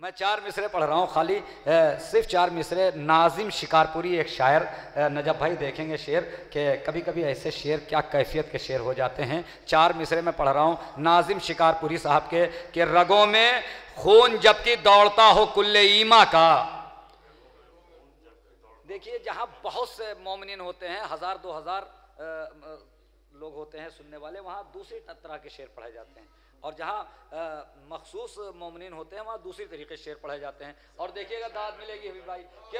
میں 4 مصرے پڑھ رہا ہوں خالی، صرف 4 مصرے۔ ناظم شکارپوری ایک شاعر، نجف بھائی دیکھیں گے شعر کہ کبھی کبھی ایسے شعر کیا کیفیت کے شعر ہو جاتے ہیں۔ 4 مصرے میں پڑھ رہا ہوں ناظم شکارپوری صاحب کے کہ رگوں میں خون جبکہ دوڑتا ہو کل ایما کا۔ دیکھیے جہاں بہت سے مومنین ہوتے ہیں، 1000-2000 لوگ ہوتے ہیں سننے والے، وہاں دوسری طرح کے شعر پڑھے جاتے ہیں، اور جہاں مخصوص مومنین ہوتے ہیں وہاں دوسری طریقے شعر پڑھے جاتے ہیں۔ اور دیکھیے گا داد ملے گی حبیب بھائی کہ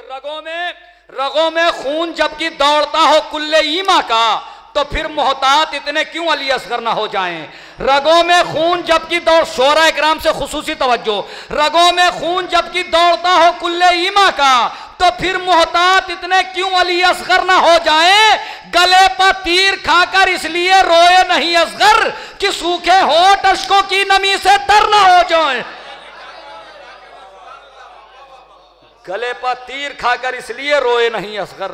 رگوں میں خون جبکہ دوڑتا ہو کل ایما کا، تو پھر محتاط اتنے کیوں علی اصغر نہ ہو جائیں۔ رگوں میں خون جبکہ شعراء اکرام سے خصوصی توجہ، رگوں میں خون جبکہ دوڑتا ہو کل ایما کا، تو پھر محتاط اتنے کیوں علی اصغر نہ ہو جائیں۔ گلے پر تیر کھا کر اس لیے روئے نہیں اصغر کہ سوکھے ہونٹ اشکوں کی نمی سے تر نہ ہو جائیں۔ گلے پر تیر کھا کر اس لیے روئے نہیں اصغر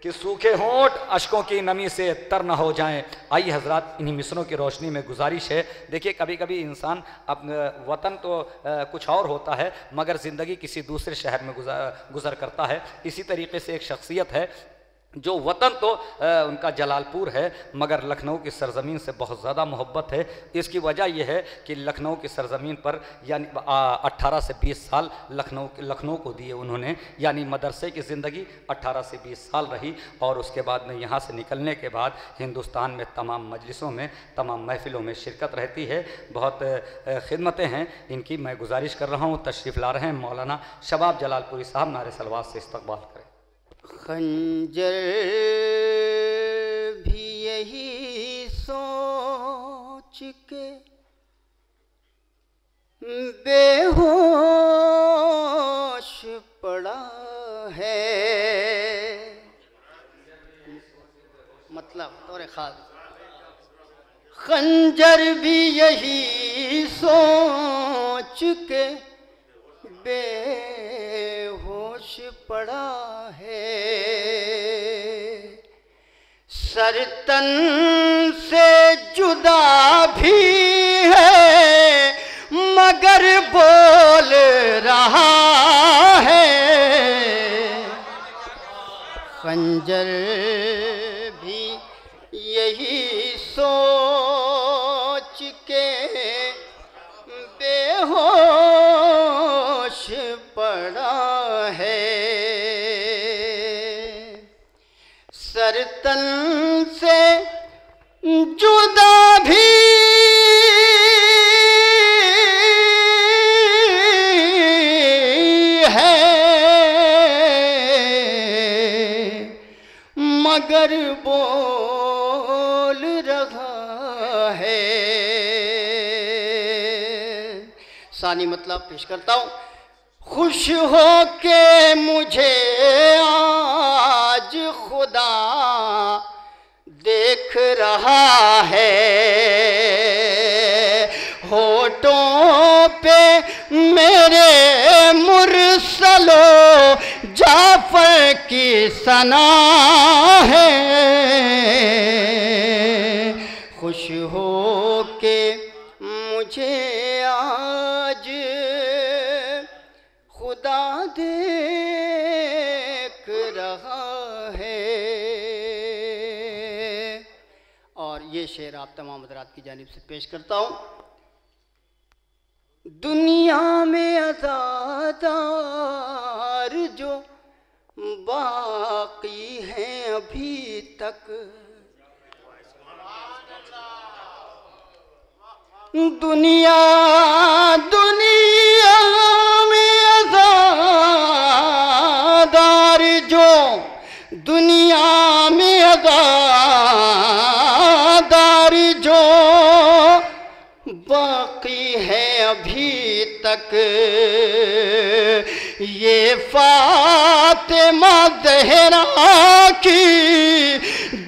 کہ سوکھے ہونٹ اشکوں کی نمی سے تر نہ ہو جائیں۔ آئیے حضرات انہی مصروں کی روشنی میں گزارش ہے، دیکھیے کبھی کبھی انسان وطن تو کچھ اور ہوتا ہے مگر زندگی کسی دوسرے شہر میں گزر کرتا ہے۔ اسی طریقے سے ایک شخصیت ہے جو وطن تو ان کا جلال پور ہے مگر لکھنؤ کی سرزمین سے بہت زیادہ محبت ہے۔ اس کی وجہ یہ ہے کہ لکھنؤ کی سرزمین پر یعنی 18 سے 20 سال لکھنؤ کو دیے انہوں نے، یعنی مدرسے کی زندگی 18 سے 20 سال رہی، اور اس کے بعد میں یہاں سے نکلنے کے بعد ہندوستان میں تمام مجلسوں میں تمام محفلوں میں شرکت رہتی ہے۔ بہت خدمتیں ہیں ان کی، میں گزارش کر رہا ہوں تشریف لا رہے ہیں مولانا شباب جلال پوری صاحب، نعرے صلوات سے استقبال کریں۔ خنجر بھی یہی سوچ کے بے ہوش پڑا ہے، مطلب طور خاص خنجر بھی یہی سوچ کے بے ہوش پڑا ہے، سر تن سے جدا بھی ہے مگر بول رہا ہے، خنجر بھی یہی سوچ کے بے ہوش پڑا ہے، سر تن سے جدا بھی ہے مگر بول رہا ہے۔ ثانی مطلب پیش کرتا ہوں، خوش ہو کے مجھے آج خدا دیکھ رہا ہے، ہونٹوں پہ میرے مرسلو جعفر کی ثنا ہے، خوش ہو کے مجھے آج خدا دیکھ رہا ہے۔ اور یہ شعر آپ تمام حضرات کی جانب سے پیش کرتا ہوں۔ دنیا میں عزادار جو باقی ہیں ابھی تک، دنیا میں عزادار جو دنیا میں عزادار جو باقی ہے ابھی تک، یہ فاطمہ زہرا کی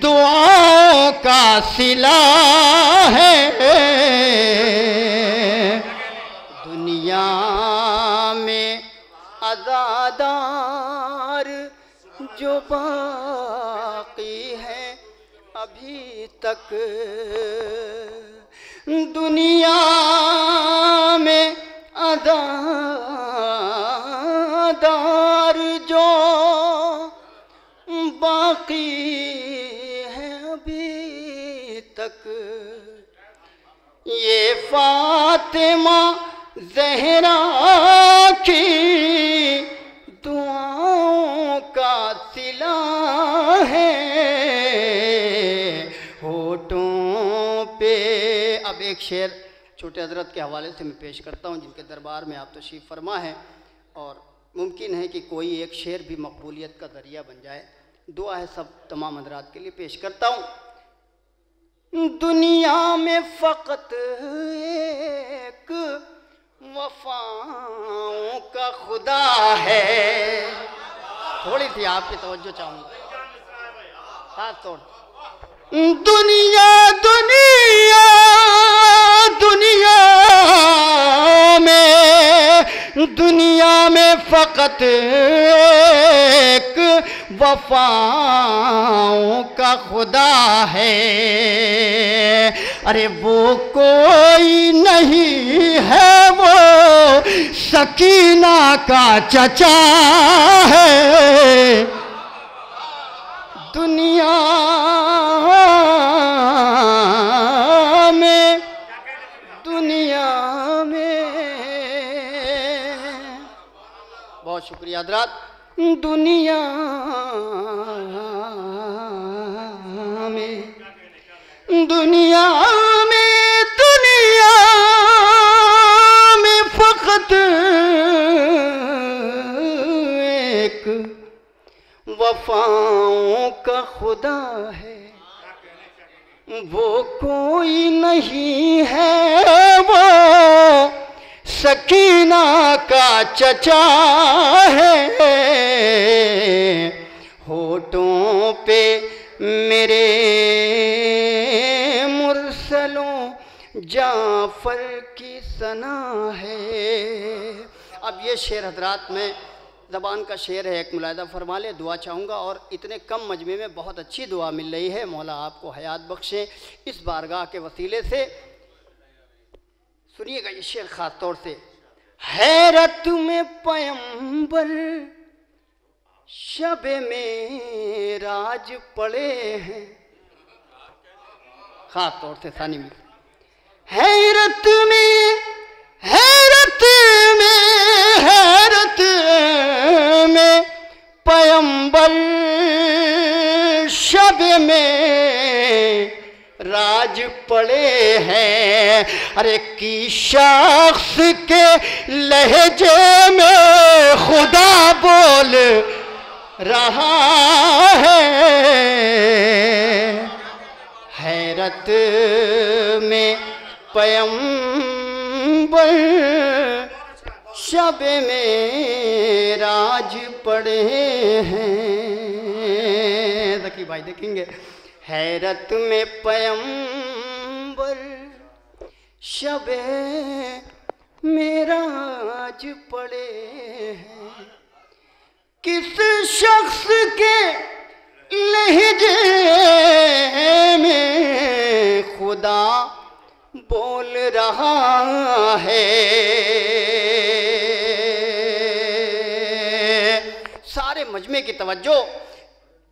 دعاؤں کا صلہ ہے، دنیا میں عزادار جو باقی ہے ابھی تک، دنیا میں عزادار وفادار جو باقی ہے ابھی تک، یہ فاطمہ زہرا کی دعاؤں کا صلہ ہے ہونٹوں پہ۔ اب ایک شعر چھوٹے حضرت کے حوالے سے میں پیش کرتا ہوں، جن کے دربار میں آپ تشریف فرما ہے، اور ممکن ہے کہ کوئی ایک شعر بھی مقبولیت کا ذریعہ بن جائے۔ دعا ہے سب تمام حضرات کے لیے، پیش کرتا ہوں۔ دنیا میں فقط ایک وفاؤں کا خدا ہے، تھوڑی سی آپ کی توجہ چاہوں گا، خاص طور دنیا میں فقط ایک وفاؤں کا خدا ہے، ارے وہ کوئی نہیں ہے، وہ سکینہ کا چچا ہے۔ دنیا میں بہت شکریہ حضرات۔ دنیا میں فقط ایک وفاؤں کا خدا ہے، وہ کوئی نہیں ہے، وہ سکینہ کا چچا ہے۔ ہونٹوں پہ میرے مرسلوں جعفر کی ثنا ہے۔ اب یہ شعر حضرات میں زبان کا شعر ہے، ایک ملاحظہ فرما لے، دعا چاہوں گا، اور اتنے کم مجمع میں بہت اچھی دعا مل رہی ہے، مولا آپ کو حیات بخشے اس بارگاہ کے وسیلے سے۔ سنیے گا یہ شعر خاص طور سے۔ حیرت میں پیمبر شب معراج پڑے ہیں، خاص طور سے ثانی میں حیرت میں پیمبر شب میں راج پڑے ہیں، ارے کی شخص کے لہجے میں خدا بول رہا ہے۔ حیرت میں پیمبر شب میں راج پڑے ہیں۔ ذکی بھائی دیکھیں گے، حیرت میں پیمبر شب معراج پڑے ہیں، کس شخص کے لہجے میں خدا بول رہا ہے۔ سارے مجمع کی توجہ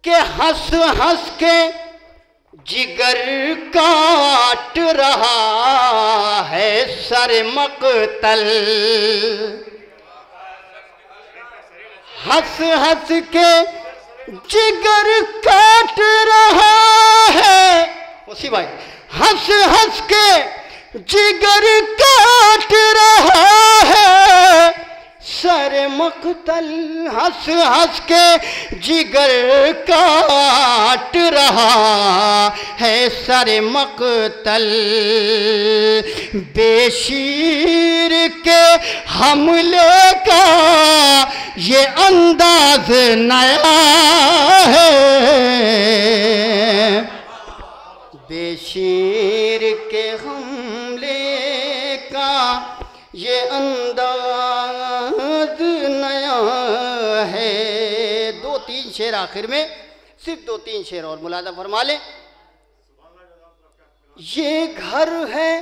کہ ہنس ہنس کے جگر کاٹ رہا ہے سر مقتل، ہنس ہنس کے جگر کاٹ رہا ہے، اسی بھائی ہنس ہنس کے جگر کاٹ رہا ہے سر مقتل، ہنس ہنس کے جگر کاٹ رہا ہے سر مقتل، بے شیر کے حملے کا یہ انداز نیا ہے، بے شیر کے حملے کا یہ انداز نیا ہے۔ دو تین شعر آخر میں، صرف دو تین شعر اور ملاحظہ فرما لیں۔ یہ گھر ہے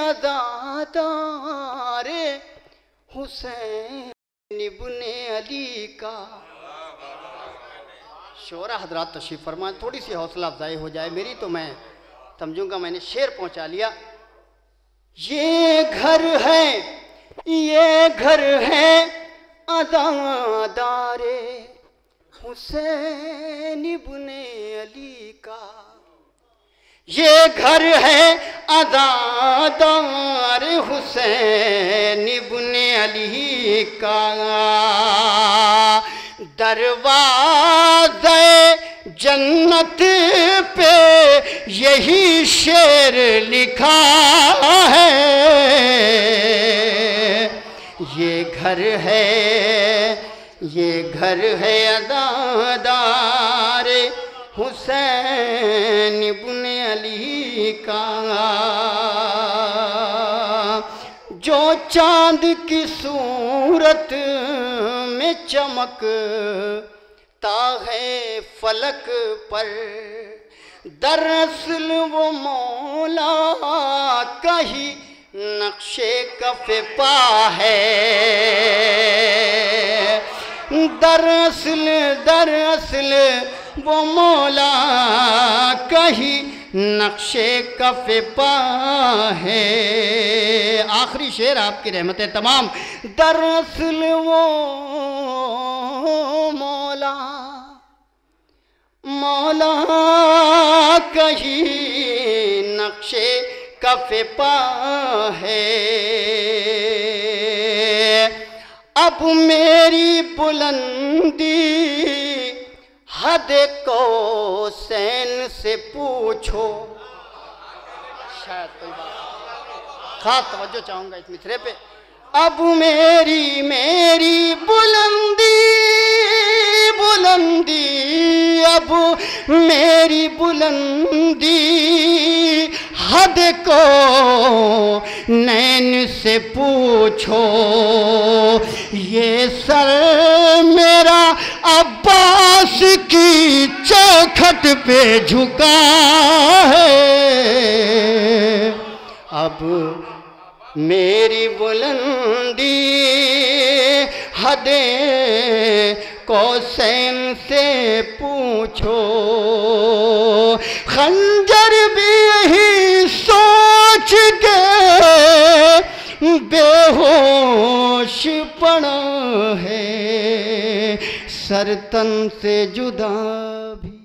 عزادار حسین ابن علی کا. شعراء حضرات تشریف فرمائیں، تھوڑی سی حوصلہ افزائی ہو جائے میری تو میں سمجھوں گا میں نے شعر پہنچا لیا. یہ گھر ہے عزادار حسین ابن علی کا. یہ گھر ہے عزادار حسین ابن علی کا. دروازہ جنت پہ یہی شعر لکھا ہے. یہ گھر ہے عزادار حسین ابن علی کا. جو چاند کی صورت میں چمکتا ہے فلک پر، دراصل وہ مولا کا ہی نقش کف پا ہے. دراصل وہ مولا کا ہی نقش کف پا ہے. آخری شعر آپ کی رحمتیں تمام. دراصل وہ مولا کا ہی نقش کف پا ہے. اب میری بلندی حد کوسین سے پوچھو. شاید کوئی بات خاص توجہ چاہوں گا اس مصرعے پہ. اب میری بلندی اب میری بلندی حد کو نین سے پوچھو. یہ سر میرا عباس کی چوکھٹ پہ جھکا ہے. اب میری بلندی حد کوسین سے پوچھو. خنجر بھی یہی سوچ کے بے ہوش پڑا ہے. سر تن سے جدا بھی